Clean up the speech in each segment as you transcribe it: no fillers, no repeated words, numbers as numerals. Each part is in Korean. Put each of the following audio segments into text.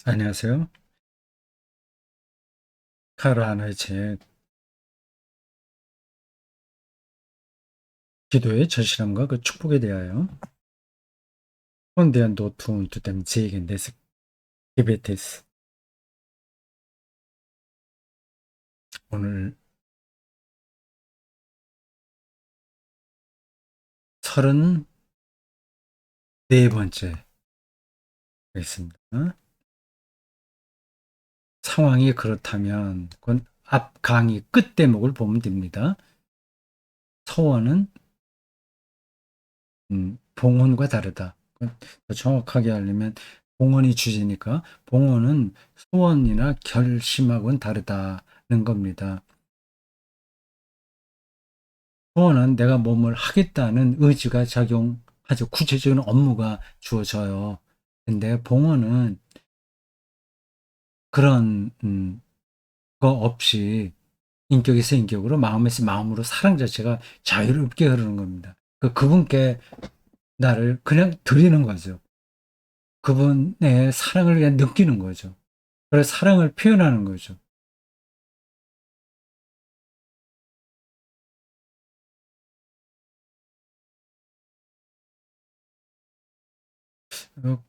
안녕하세요. 카로 하나의 책, 기도의 절실함과 그 축복에 대하여 폰대한 노트 und dem Segen des Gebetes. 오늘 34번째 있습니다. 상황이 그렇다면 그건 앞 강의 끝 대목을 보면 됩니다. 서원은 봉헌과 다르다. 더 정확하게 하려면 봉헌이 주제니까 봉헌은 소원이나 결심하고는 다르다는 겁니다. 소원은 내가 몸을 하겠다는 의지가 작용하죠. 구체적인 업무가 주어져요. 근데 봉헌은 그런 거 없이 인격에서 인격으로 마음에서 마음으로 사랑 자체가 자유롭게 흐르는 겁니다. 그분께 나를 그냥 드리는 거죠. 그분의 사랑을 그냥 느끼는 거죠. 그래서 사랑을 표현하는 거죠. 어,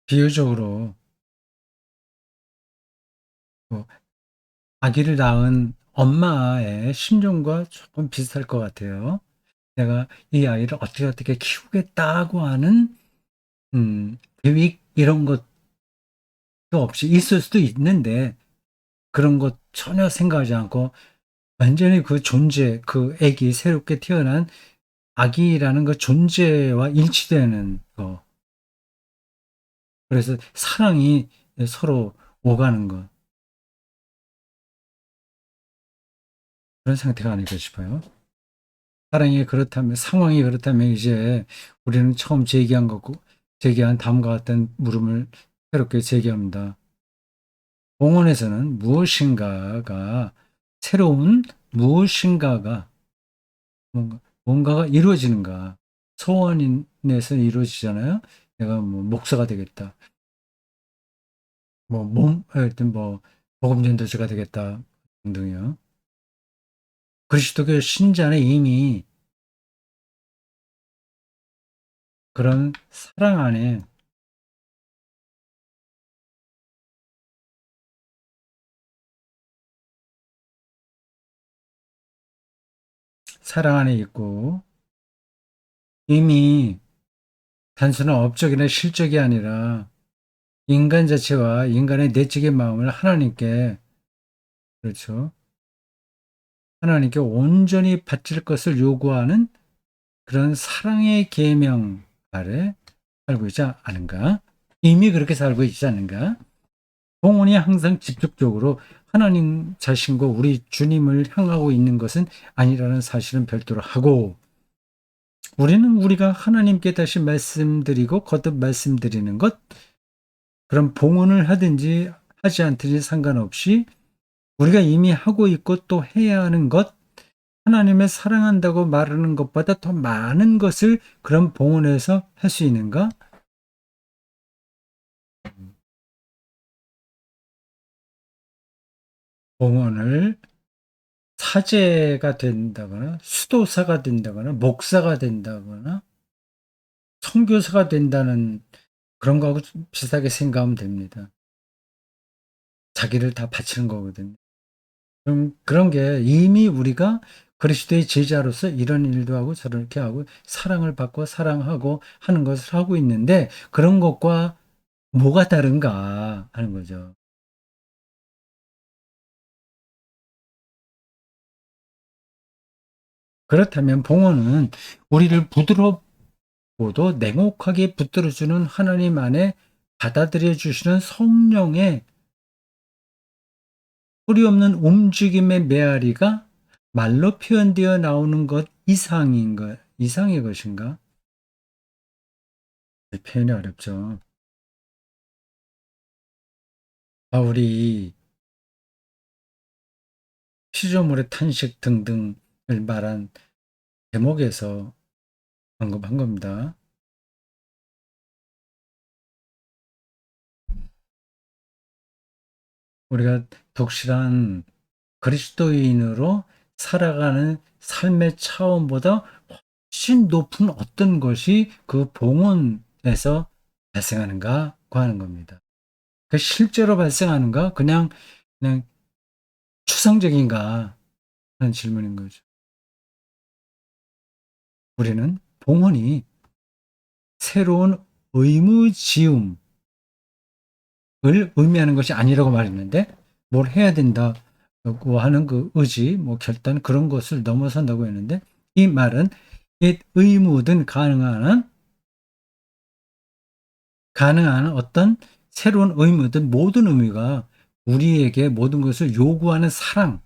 비유적으로 뭐 아기를 낳은 엄마의 심정과 조금 비슷할 것 같아요. 내가 이 아이를 어떻게 키우겠다고 하는 계획 이런 것도 없이 있을 수도 있는데 그런 것 전혀 생각하지 않고 완전히 그 존재, 그 아기 새롭게 태어난 아기라는 그 존재와 일치되는 거. 그래서 사랑이 서로 오가는 것. 그런 상태가 아닐까 싶어요. 사랑이 그렇다면, 상황이 그렇다면 이제 우리는 처음 제기한 다음과 같은 물음을 새롭게 제기합니다. 공원에서는 무엇인가가 새로운 무엇인가가 뭔가가 이루어지는가. 소원에서 이루어지잖아요. 내가 뭐 목사가 되겠다. 하여튼 복음 전도자가 되겠다 등등요. 그리스도교 신자는 이미 그런 사랑 안에 있고 이미 단순한 업적이나 실적이 아니라 인간 자체와 인간의 내적인 마음을 하나님께, 그렇죠. 하나님께 온전히 바칠 것을 요구하는 그런 사랑의 계명 아래 살고 있지 않은가? 이미 그렇게 살고 있지 않은가? 동원이 항상 직접적으로 하나님 자신과 우리 주님을 향하고 있는 것은 아니라는 사실은 별도로 하고, 우리는 우리가 하나님께 다시 말씀드리고 거듭 말씀드리는 것, 그런 봉헌을 하든지 하지 않든지 상관없이 우리가 이미 하고 있고 또 해야 하는 것, 하나님을 사랑한다고 말하는 것보다 더 많은 것을 그런 봉헌에서 할 수 있는가? 봉헌을 사제가 된다거나 수도사가 된다거나 목사가 된다거나 선교사가 된다는 그런 거하고 좀 비슷하게 생각하면 됩니다. 자기를 다 바치는 거거든요. 그런 게 이미 우리가 그리스도의 제자로서 이런 일도 하고 저렇게 하고 사랑을 받고 사랑하고 하는 것을 하고 있는데 그런 것과 뭐가 다른가 하는 거죠. 그렇다면 봉헌은 우리를 부드럽고도 냉혹하게 붙들어주는 하나님 안에 받아들여 주시는 성령의 소리 없는 움직임의 메아리가 말로 표현되어 나오는 것 이상의 것인가? 표현이 어렵죠. 바울이 피조물의 탄식 등등을 말한 제목에서 언급한 겁니다. 우리가 독실한 그리스도인으로 살아가는 삶의 차원보다 훨씬 높은 어떤 것이 그 봉헌에서 발생하는가고 하는 겁니다. 그 실제로 발생하는가? 그냥 추상적인가? 하는 질문인 거죠. 우리는 봉헌이 새로운 의무지움을 의미하는 것이 아니라고 말했는데 뭘 해야 된다고 하는 그 의지, 뭐 결단 그런 것을 넘어선다고 했는데 이 말은 이 의무든 가능한 어떤 새로운 의무든 모든 의미가 우리에게 모든 것을 요구하는 사랑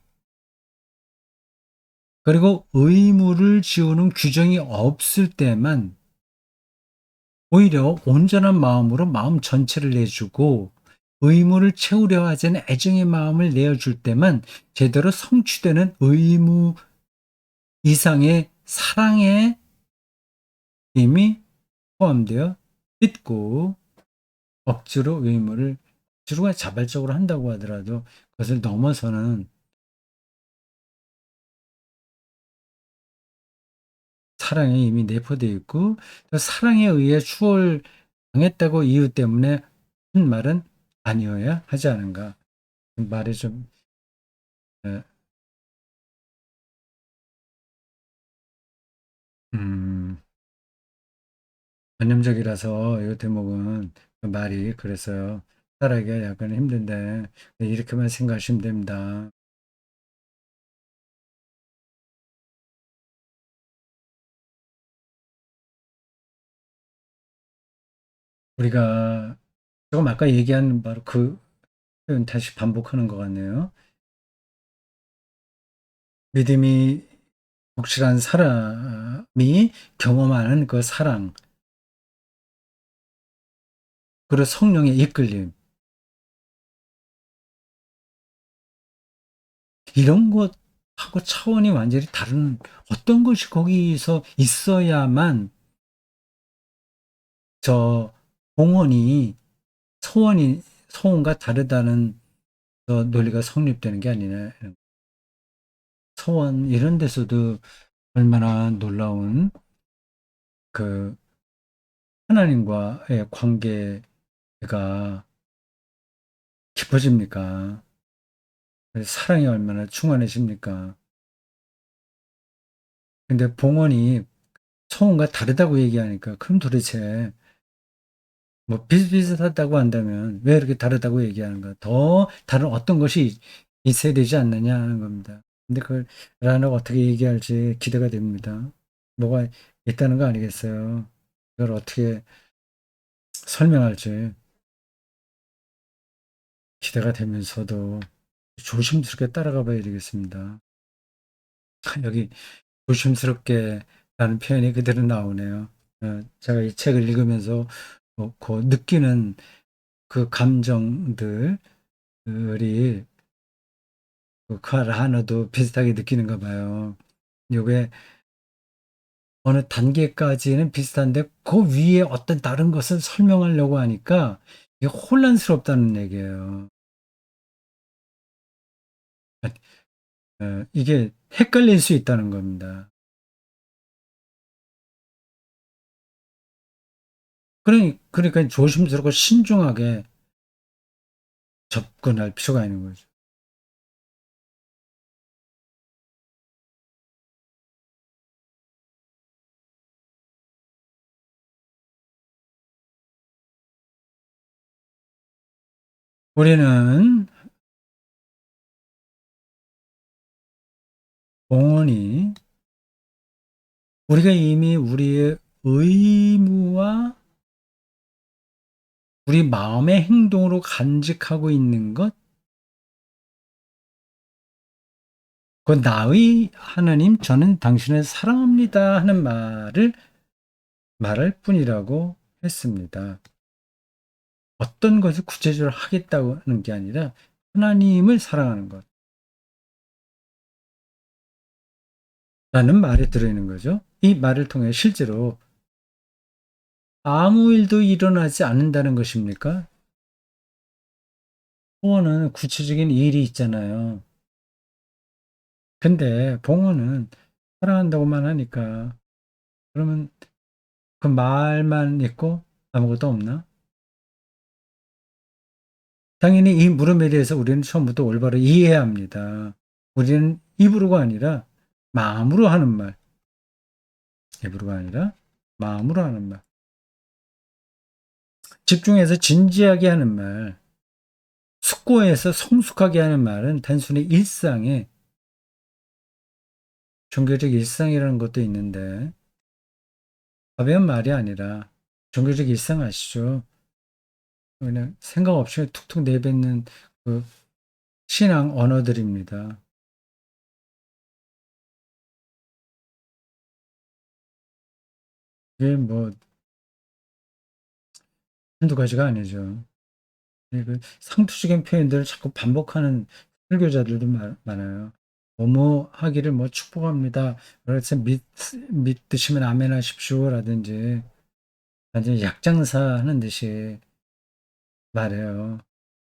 그리고 의무를 지우는 규정이 없을 때만 오히려 온전한 마음으로 마음 전체를 내주고 의무를 채우려 하지 않은 애정의 마음을 내어줄 때만 제대로 성취되는 의무 이상의 사랑의 힘이 포함되어 있고 억지로 의무를 억지로 자발적으로 한다고 하더라도 그것을 넘어서는 사랑에 이미 내포되어 있고 그 사랑에 의해 추월당했다고 이유 때문에 한 말은 아니어야 하지 않은가. 말이 좀 어, 음, 전념적이라서 이 대목은 그 말이 그래서요. 따라하기가 약간 힘든데 이렇게만 생각하시면 됩니다. 우리가 조금 아까 얘기한 바로 그 표현 다시 반복하는 것 같네요. 믿음이 독실한 사람이 경험하는 그 사랑, 그리고 성령의 이끌림, 이런 것하고 차원이 완전히 다른 어떤 것이 거기서 있어야만 저 공헌이 소원과 다르다는 논리가 성립되는 게 아니냐. 소원 이런 데서도 얼마나 놀라운 그 하나님과의 관계가 깊어집니까? 사랑이 얼마나 충만해집니까? 근데 봉헌이 소원과 다르다고 얘기하니까 그럼 도대체 뭐 비슷비슷하다고 한다면 왜 이렇게 다르다고 얘기하는가? 더 다른 어떤 것이 있어야 되지 않느냐 하는 겁니다. 근데 그걸 라노가 어떻게 얘기할지 기대가 됩니다. 뭐가 있다는 거 아니겠어요? 그걸 어떻게 설명할지 기대가 되면서도 조심스럽게 따라가 봐야 되겠습니다. 여기 조심스럽게 라는 표현이 그대로 나오네요. 제가 이 책을 읽으면서 그 느끼는 그 감정들이 그카 하나도 비슷하게 느끼는가 봐요. 요게 어느 단계까지는 비슷한데 그 위에 어떤 다른 것을 설명하려고 하니까 이게 혼란스럽다는 얘기예요. 이게 헷갈릴 수 있다는 겁니다. 그러니까 조심스럽고 신중하게 접근할 필요가 있는 거죠. 우리는 공헌이 우리가 이미 우리의 의무와 우리 마음의 행동으로 간직하고 있는 것, 그 나의 하나님, 저는 당신을 사랑합니다 하는 말할 뿐이라고 했습니다. 어떤 것을 구체적으로 하겠다고 하는 게 아니라 하나님을 사랑하는 것. 라는 말이 들어있는 거죠. 이 말을 통해 실제로 아무 일도 일어나지 않는다는 것입니까? 소원은 구체적인 일이 있잖아요. 근데 봉헌은 사랑한다고만 하니까 그러면 그 말만 있고 아무것도 없나? 당연히 이 물음에 대해서 우리는 처음부터 올바로 이해해야 합니다. 우리는 입으로가 아니라 마음으로 하는 말, 입으로가 아니라 마음으로 하는 말, 집중해서 진지하게 하는 말, 숙고해서 성숙하게 하는 말은 단순히 일상에 종교적 일상이라는 것도 있는데 가벼운 말이 아니라 종교적 일상 아시죠? 그냥 생각 없이 툭툭 내뱉는 그 신앙 언어들입니다. 이게 뭐 한두 가지가 아니죠. 그 상투적인 표현들을 자꾸 반복하는 설교자들도 많아요. 뭐뭐 하기를 뭐 축복합니다. 그래서 믿으시면 아멘 하십시오라든지 완전히 약장사 하는 듯이 말해요.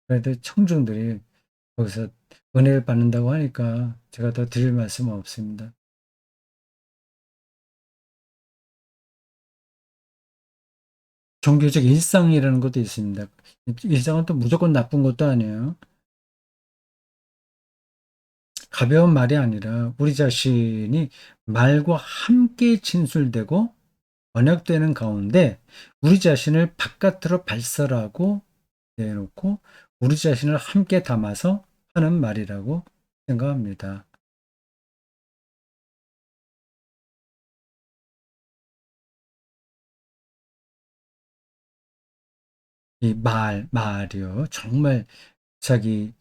그래도 청중들이 거기서 은혜를 받는다고 하니까 제가 더 드릴 말씀은 없습니다. 종교적 일상이라는 것도 있습니다. 일상은 또 무조건 나쁜 것도 아니에요. 가벼운 말이 아니라 우리 자신이 말과 함께 진술되고 언약되는 가운데 우리 자신을 바깥으로 발설하고 내놓고 우리 자신을 함께 담아서 하는 말이라고 생각합니다. 이 말이요. 정말 자기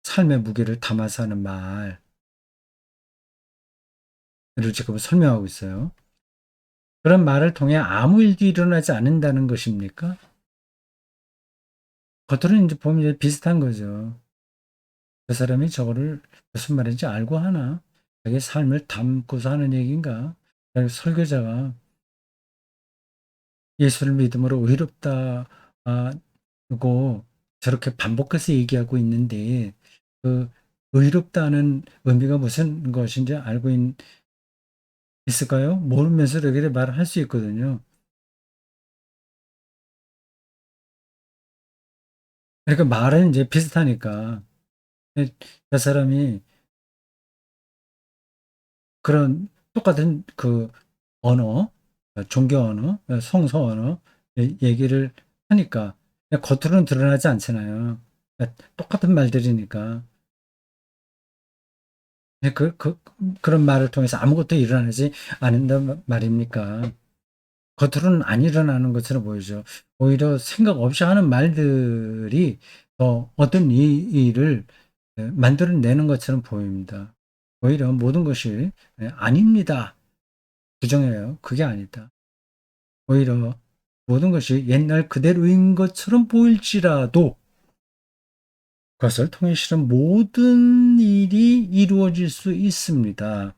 삶의 무게를 담아서 하는 말을 지금 설명하고 있어요. 그런 말을 통해 아무 일도 일어나지 않는다는 것입니까? 겉으로는 이제 보면 이제 비슷한 거죠. 그 사람이 저거를 무슨 말인지 알고 하나? 자기 삶을 담고서 하는 얘기인가? 설교자가 예수를 믿음으로 의롭다, 고 저렇게 반복해서 얘기하고 있는데, 그 의롭다는 의미가 무슨 것인지 알고 있을까요? 모르면서 이렇게 말을 할 수 있거든요. 그러니까 말은 이제 비슷하니까. 그 사람이 그런 똑같은 그 언어, 종교 언어, 성서 언어 얘기를 하니까 겉으로는 드러나지 않잖아요. 똑같은 말들이니까. 그런 말을 통해서 아무것도 일어나지 않는단 말입니까? 겉으로는 안 일어나는 것처럼 보이죠. 오히려 생각 없이 하는 말들이 더 어떤 일을 만들어내는 것처럼 보입니다. 오히려 모든 것이 아닙니다. 부정해요. 그게 아니다. 오히려 모든 것이 옛날 그대로인 것처럼 보일지라도 그것을 통해 실은 모든 일이 이루어질 수 있습니다.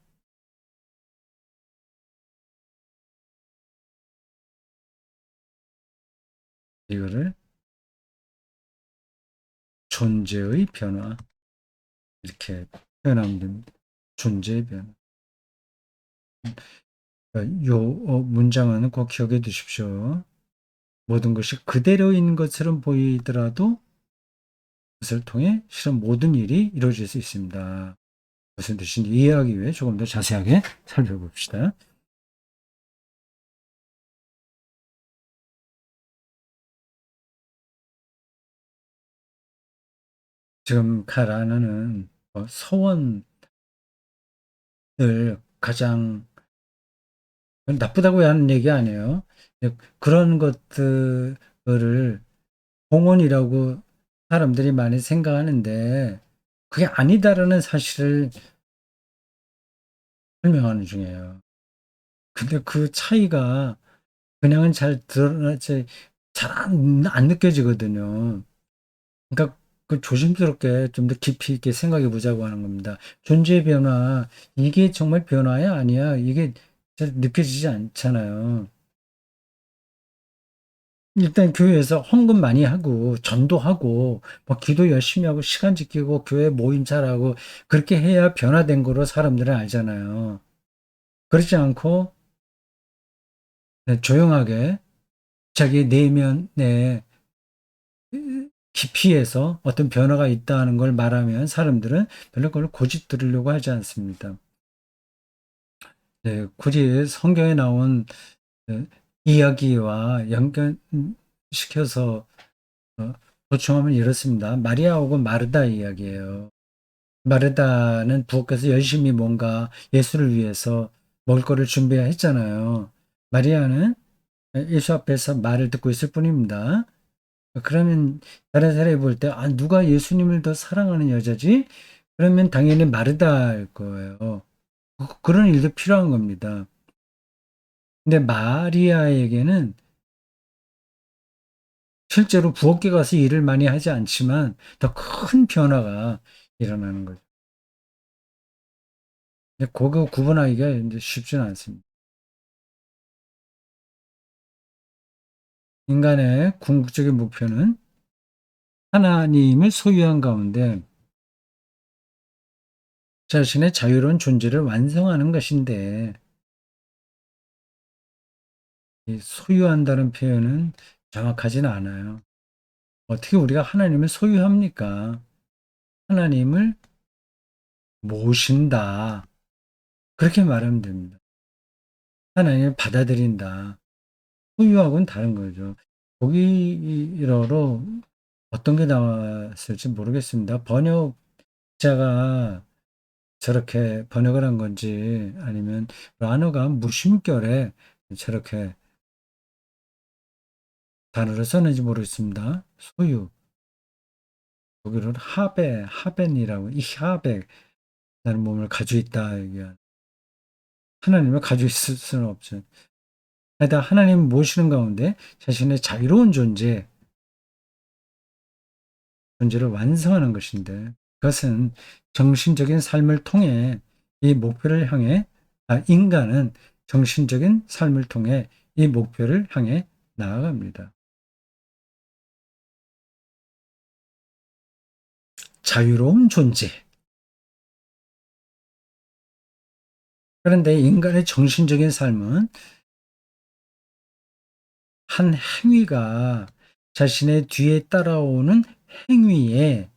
이거를 존재의 변화 이렇게 표현하면 됩니다. 존재의 변화. 요 문장은 꼭 기억해 두십시오. 모든 것이 그대로인 것처럼 보이더라도 그것을 통해 실은 모든 일이 이루어질 수 있습니다. 무슨 뜻인지 이해하기 위해 조금 더 자세하게 살펴봅시다. 지금 카라는 서원을 가장 나쁘다고 하는 얘기 아니에요. 그런 것들을 공헌이라고 사람들이 많이 생각하는데 그게 아니다라는 사실을 설명하는 중이에요. 근데 그 차이가 그냥은 잘 드러나지 잘 안 느껴지거든요. 그러니까 그 조심스럽게 좀 더 깊이 있게 생각해 보자고 하는 겁니다. 존재의 변화, 이게 정말 변화야? 아니야? 이게 잘 느껴지지 않잖아요. 일단 교회에서 헌금 많이 하고 전도하고 뭐 기도 열심히 하고 시간 지키고 교회 모임 잘하고 그렇게 해야 변화된 거로 사람들은 알잖아요. 그렇지 않고 조용하게 자기 내면에 깊이에서 어떤 변화가 있다는 걸 말하면 사람들은 별로 그걸 고집 들으려고 하지 않습니다. 네, 굳이 성경에 나온 어, 이야기와 연결시켜서 보충하면 이렇습니다. 마리아하고 마르다 이야기예요. 마르다는 부엌에서 열심히 뭔가 예수를 위해서 먹을 거를 준비했잖아요. 마리아는 예수 앞에서 말을 듣고 있을 뿐입니다. 그러면 다른 사람이 볼 때, 아, 누가 예수님을 더 사랑하는 여자지? 그러면 당연히 마르다일 거예요. 그런 일도 필요한 겁니다. 근데 마리아에게는 실제로 부엌에 가서 일을 많이 하지 않지만 더 큰 변화가 일어나는 거죠. 근데 그거 구분하기가 이제 쉽지는 않습니다. 인간의 궁극적인 목표는 하나님을 소유한 가운데 자신의 자유로운 존재를 완성하는 것인데, 이 소유한다는 표현은 정확하지는 않아요. 어떻게 우리가 하나님을 소유합니까? 하나님을 모신다. 그렇게 말하면 됩니다. 하나님을 받아들인다. 소유하고는 다른 거죠. 독일어로 어떤 게 나왔을지 모르겠습니다. 번역자가 저렇게 번역을 한 건지 아니면 라너가 무심결에 저렇게 단어를 썼는지 모르겠습니다. 소유. 독일어로 하벤이라고, 이 하벡, 나는 몸을 가지고 있다. 얘기한. 하나님을 가지고 있을 수는 없죠. 하여튼 하나님 모시는 가운데 자신의 자유로운 존재를 완성하는 것인데 그것은 정신적인 삶을 통해 이 목표를 향해, 인간은 정신적인 삶을 통해 이 목표를 향해 나아갑니다. 자유로운 존재. 그런데 인간의 정신적인 삶은 한 행위가 자신의 뒤에 따라오는 행위에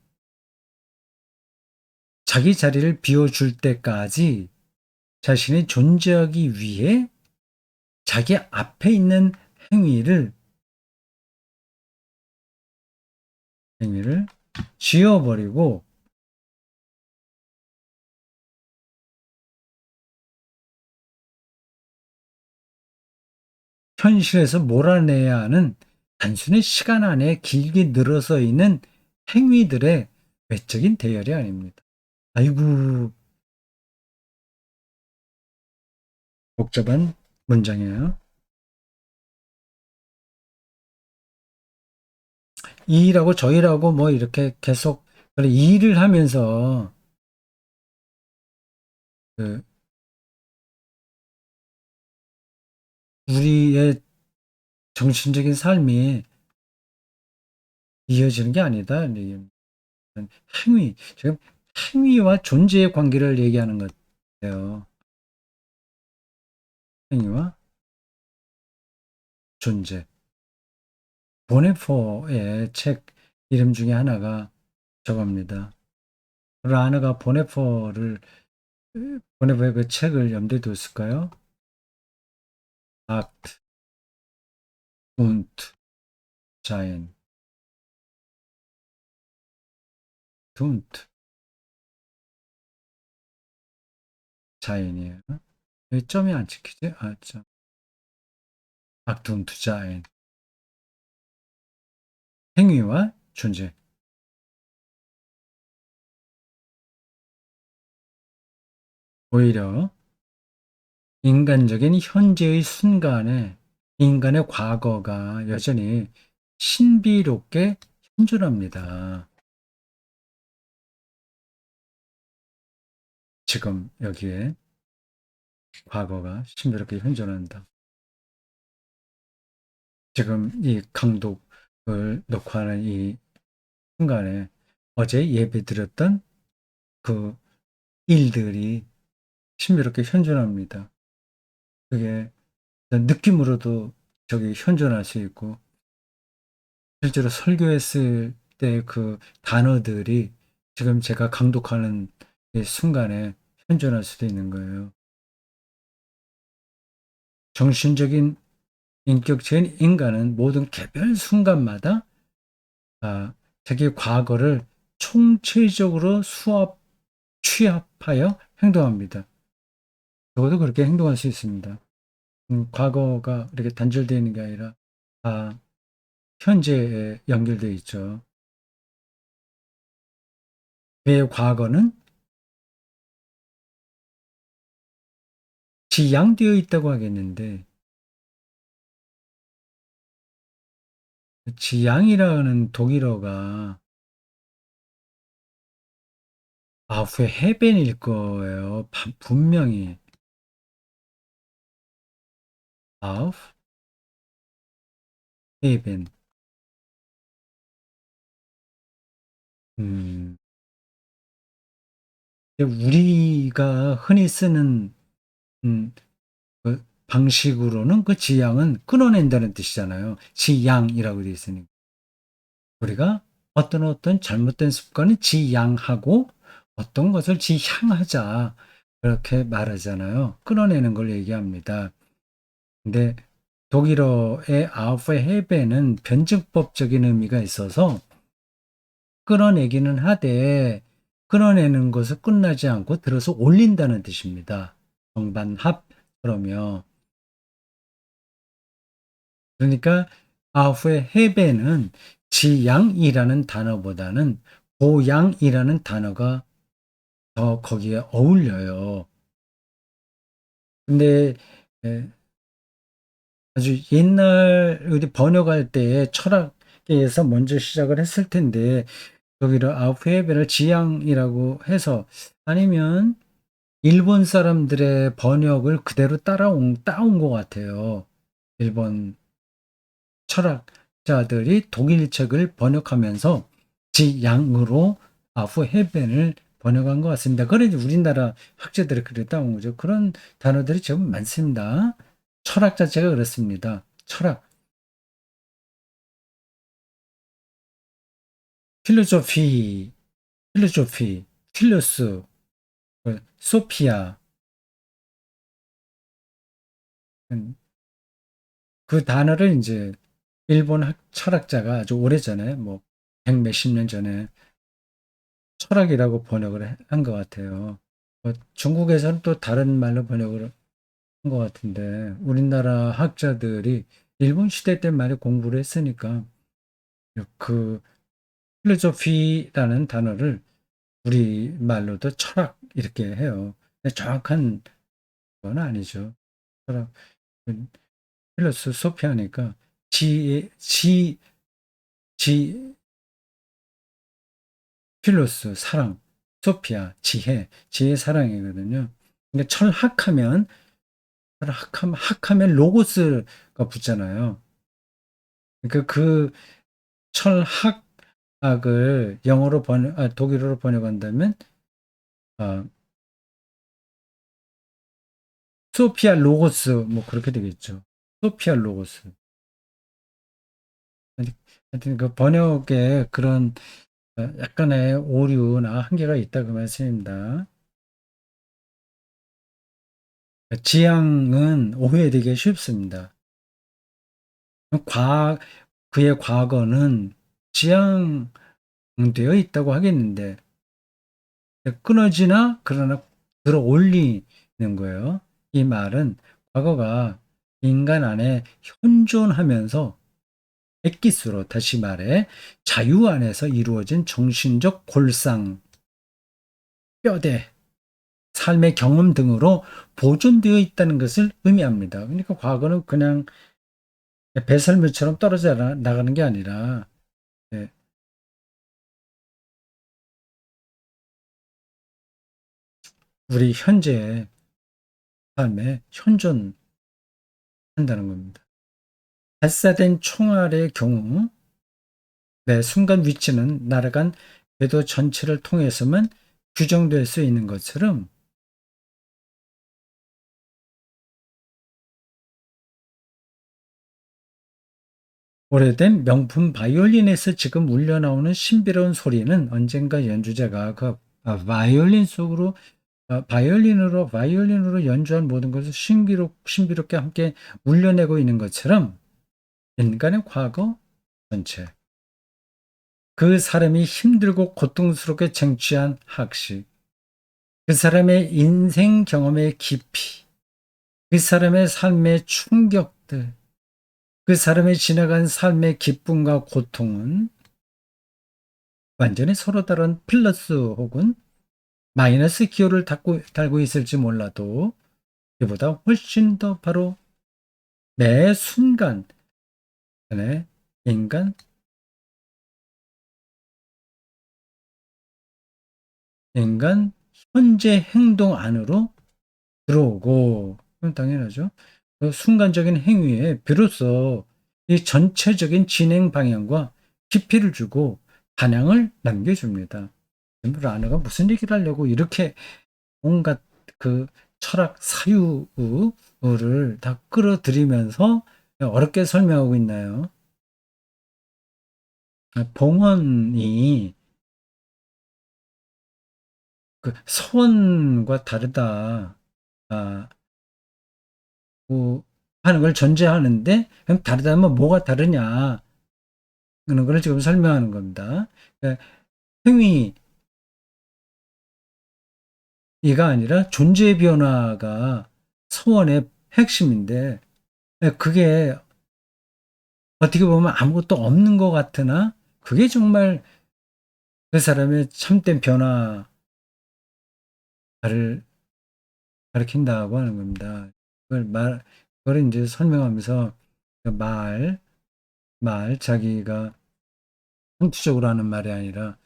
자기 자리를 비워줄 때까지 자신이 존재하기 위해 자기 앞에 있는 행위를 행위를 지워버리고 현실에서 몰아내야 하는 단순히 시간 안에 길게 늘어서 있는 행위들의 외적인 대열이 아닙니다. 아이고, 복잡한 문장이에요. 이라고 저희라고 뭐 이렇게 계속 일을 하면서 그 우리의 정신적인 삶이 이어지는 게 아니다. 행위, 지금 행위와 존재의 관계를 얘기하는 것 같아요. 행위와 존재. 보네포의 책 이름 중에 하나가 저겁니다. 라너가 보네포의 그 책을 염두에 뒀을까요? Act und Sein. und Sein이에요. 왜 점이 안 찍히지? 아, 점. Act und Sein. 행위와 존재. 오히려 인간적인 현재의 순간에 인간의 과거가 여전히 신비롭게 현존합니다. 지금 여기에 과거가 신비롭게 현존한다. 지금 이 강독을 넣고 하는 이 순간에 어제 예배 드렸던 그 일들이 신비롭게 현존합니다. 그게 느낌으로도 저기 현존할 수 있고 실제로 설교했을 때 그 단어들이 지금 제가 강독하는 이 순간에 현존할 수도 있는 거예요. 정신적인 인격체인 인간은 모든 개별 순간마다 자기 과거를 총체적으로 취합하여 행동합니다. 적어도 그렇게 행동할 수 있습니다. 과거가 이렇게 단절되어 있는 게 아니라 다 현재에 연결되어 있죠. 그의 과거는 지양되어 있다고 하겠는데 지양이라는 독일어가 아후에 해변일 거예요. 분명히 아후 해변. 음, 우리가 흔히 쓰는 음, 그 방식으로는 그 지양은 끊어낸다는 뜻이잖아요. 지양이라고 되어 있으니까. 우리가 어떤 잘못된 습관을 지양하고 어떤 것을 지향하자. 그렇게 말하잖아요. 끊어내는 걸 얘기합니다. 근데 독일어의 아우프헤베는 변증법적인 의미가 있어서 끊어내기는 하되 끊어내는 것을 끝나지 않고 들어서 올린다는 뜻입니다. 정반합 그러면 그러니까 아후의 해배는 지양이라는 단어보다는 보양이라는 단어가 더 거기에 어울려요. 근데 에, 아주 옛날 우리 번역할 때 철학에서 먼저 시작을 했을 텐데 여기를 아후에베를 지양이라고 해서 아니면 일본 사람들의 번역을 그대로 따온 것 같아요. 일본 철학자들이 독일 책을 번역하면서 지양으로 아후헤벤을 번역한 것 같습니다. 그래도 우리나라 학자들이 그래 따온 거죠. 그런 단어들이 좀 많습니다. 철학 자체가 그렇습니다. 철학, 필로소피, 필로스, 소피아. 그 단어를 이제 일본 철학자가 아주 오래전에 뭐 백 몇십 년 전에 철학이라고 번역을 한 것 같아요. 중국에서는 또 다른 말로 번역을 한 것 같은데 우리나라 학자들이 일본 시대 때 많이 공부를 했으니까 그 필로소피라는 단어를 우리 말로도 철학 이렇게 해요. 근데 정확한 건 아니죠. 철학, 필로소피하니까 지, 지, 지, 필로스, 사랑, 소피아, 지혜 사랑이거든요. 그러니까 학하면 로고스가 붙잖아요. 그러니까 그 철학을 독일어로 번역한다면, 아, 소피아 로고스, 뭐 그렇게 되겠죠. 소피아 로고스. 하여튼 그 번역에 그런 약간의 오류나 한계가 있다 그 말씀입니다. 지향은 오해되기 쉽습니다. 과, 그의 과거는 지향되어 있다고 하겠는데, 끊어지나, 그러나 들어 올리는 거예요. 이 말은 과거가 인간 안에 현존하면서 액기스로, 다시 말해, 자유 안에서 이루어진 정신적 골상, 뼈대, 삶의 경험 등으로 보존되어 있다는 것을 의미합니다. 그러니까 과거는 그냥 배설물처럼 떨어져 나가는 게 아니라, 예, 우리 현재의 삶에 현존한다는 겁니다. 발사된 총알의 경우 매 순간 위치는 날아간 궤도 전체를 통해서만 규정될 수 있는 것처럼 오래된 명품 바이올린에서 지금 울려 나오는 신비로운 소리는 언젠가 연주자가 그 바이올린 속으로 바이올린으로 연주한 모든 것을 신비롭게 함께 울려내고 있는 것처럼 인간의 과거 전체, 그 사람이 힘들고 고통스럽게 쟁취한 학식, 그 사람의 인생 경험의 깊이, 그 사람의 삶의 충격들, 그 사람이 지나간 삶의 기쁨과 고통은 완전히 서로 다른 플러스 혹은 마이너스 기호를 달고 있을지 몰라도 이보다 훨씬 더 바로 매 순간 인간, 인간 현재 행동 안으로 들어오고, 그럼 당연하죠. 그 순간적인 행위에 비로소 이 전체적인 진행 방향과 깊이를 주고 반향을 남겨줍니다. 전부 아내가 무슨 얘기를 하려고 이렇게 온갖 그 철학 사유를 다 끌어들이면서 어렵게 설명하고 있나요? 봉헌이 그 서원과 다르다. 아, 뭐 하는 걸 전제하는데 그럼 다르다면 뭐가 다르냐 그런 걸 지금 설명하는 겁니다. 그러니까 행위가 아니라 존재의 변화가 서원의 핵심인데 그게 어떻게 보면 아무것도 없는 것 같으나 그게 정말 그 사람의 참된 변화를 가리킨다고 하는 겁니다. 그걸 이제 설명하면서 그 자기가 형투적으로 하는 말이 아니라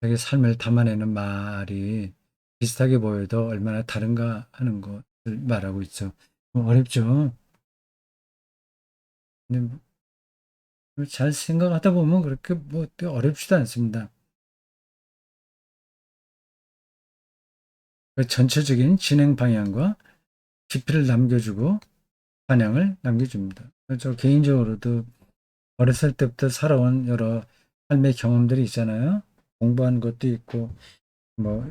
자기 삶을 담아내는 말이 비슷하게 보여도 얼마나 다른가 하는 것을 말하고 있죠. 어렵죠. 근데 잘 생각하다 보면 그렇게 뭐 어렵지도 않습니다. 그 전체적인 진행 방향과 깊이를 남겨주고 반향을 남겨줍니다. 저 개인적으로도 어렸을 때부터 살아온 여러 삶의 경험들이 있잖아요. 공부한 것도 있고, 뭐,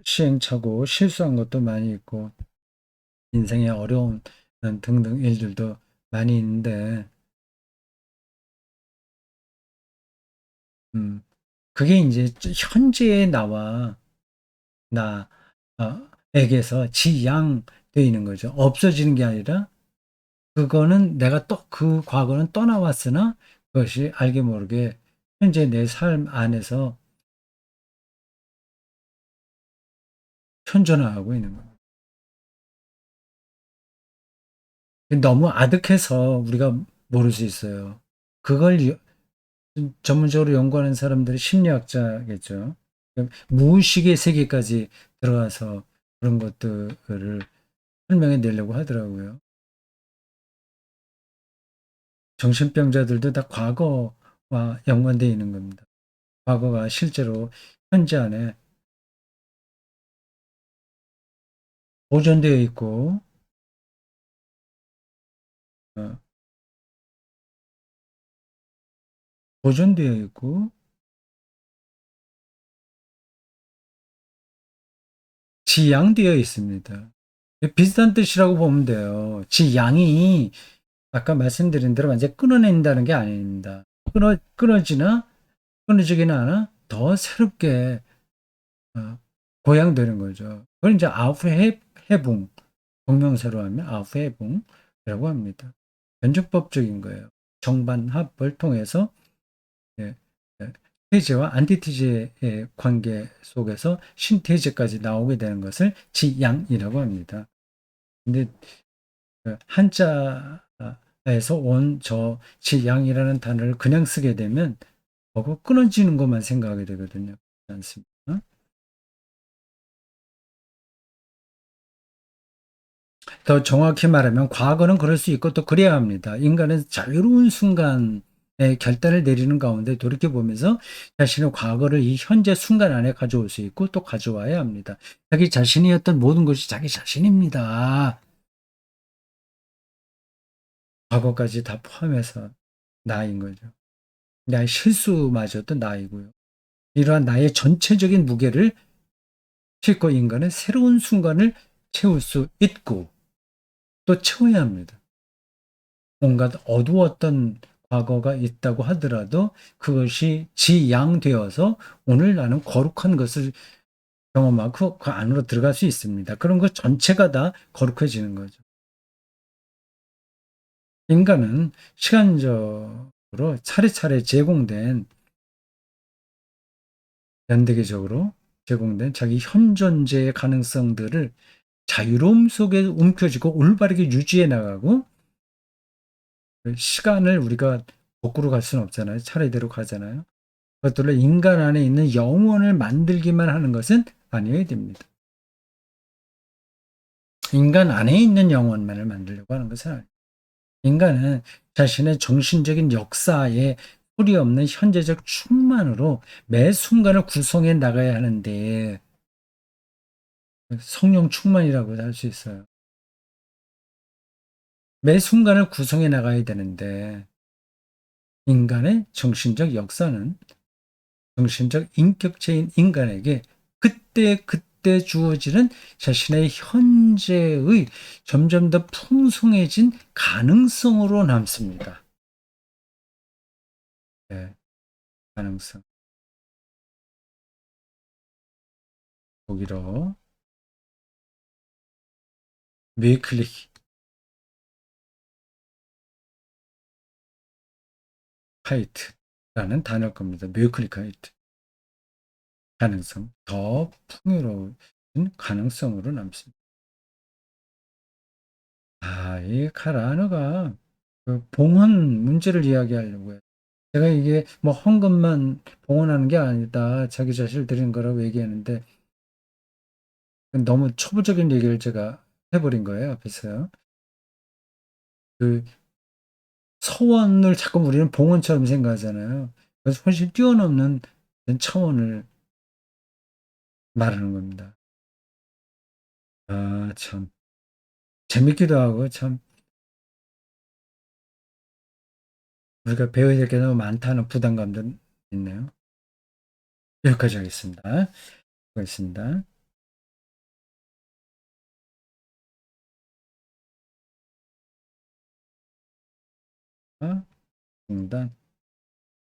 시행착오, 실수한 것도 많이 있고, 인생의 어려운 등등 일들도 많이 있는데, 음, 그게 이제 현재의 나에게서 지양되어 있는 거죠. 없어지는 게 아니라, 그거는 내가 또 그 과거는 떠나왔으나, 그것이 알게 모르게 현재 내 삶 안에서 현존하고 있는 거예요. 너무 아득해서 우리가 모를 수 있어요. 그걸 전문적으로 연구하는 사람들이 심리학자겠죠. 무의식의 세계까지 들어가서 그런 것들을 설명해 내려고 하더라고요. 정신병자들도 다 과거와 연관되어 있는 겁니다. 과거가 실제로 현재 안에 보존되어 있고, 어, 보존되어 있고, 지양되어 있습니다. 비슷한 뜻이라고 보면 돼요. 지양이 아까 말씀드린 대로 완전히 끊어낸다는 게 아닙니다. 끊어지기는 않아 더 새롭게 고양되는 거죠. 그걸 이제 해붕, 동명사로 하면 해붕이라고 합니다. 변증법적인 거예요. 정반합을 통해서 예, 예, 테제와 안티테제의 관계 속에서 신테제까지 나오게 되는 것을 지양이라고 합니다. 근데 한자에서 온 저 지양이라는 단어를 그냥 쓰게 되면 그거 끊어지는 것만 생각하게 되거든요. 그렇지 않습니까? 더 정확히 말하면 과거는 그럴 수 있고 또 그래야 합니다. 인간은 자유로운 순간에 결단을 내리는 가운데 돌이켜보면서 자신의 과거를 이 현재 순간 안에 가져올 수 있고 또 가져와야 합니다. 자기 자신이었던 모든 것이 자기 자신입니다. 과거까지 다 포함해서 나인 거죠. 나의 실수마저도 나이고요. 이러한 나의 전체적인 무게를 싣고 인간은 새로운 순간을 채울 수 있고 또 채워야 합니다. 온갖 어두웠던 과거가 있다고 하더라도 그것이 지양되어서 오늘 나는 거룩한 것을 경험하고 그 안으로 들어갈 수 있습니다. 그런 것 전체가 다 거룩해지는 거죠. 인간은 시간적으로 차례차례 제공된 연대기적으로 제공된 자기 현존재의 가능성들을 자유로움 속에 움켜쥐고 올바르게 유지해 나가고 그 시간을 우리가 거꾸로 갈 수는 없잖아요. 차례대로 가잖아요. 그것들로 인간 안에 있는 영혼을 만들기만 하는 것은 아니어야 됩니다. 인간 안에 있는 영혼만을 만들려고 하는 것은 아니에요. 인간은 자신의 정신적인 역사에 소리 없는 현재적 충만으로 매 순간을 구성해 나가야 하는데 성령 충만이라고 할 수 있어요. 매 순간을 구성해 나가야 되는데 인간의 정신적 역사는 정신적 인격체인 인간에게 그때 주어지는 자신의 현재의 점점 더 풍성해진 가능성으로 남습니다. 네, 가능성. 독일어 메클리하이트라는 단어일 겁니다. 메클리하이트. 가능성. 더 풍요로운 가능성으로 남습니다. 이 카라노가 그 봉헌 문제를 이야기하려고 해요. 제가 이게 뭐 헌금만 봉헌하는 게 아니다. 자기 자신을 드리는 거라고 얘기하는데 너무 초보적인 얘기를 제가 해버린 거예요, 앞에서요. 그 서원을 자꾸 우리는 봉헌처럼 생각하잖아요. 그래서 훨씬 뛰어넘는 차원을 말하는 겁니다. 참. 재밌기도 하고 참 우리가 배워야 될 게 너무 많다는 부담감도 있네요. 여기까지 하겠습니다. 수고하셨습니다. 중단.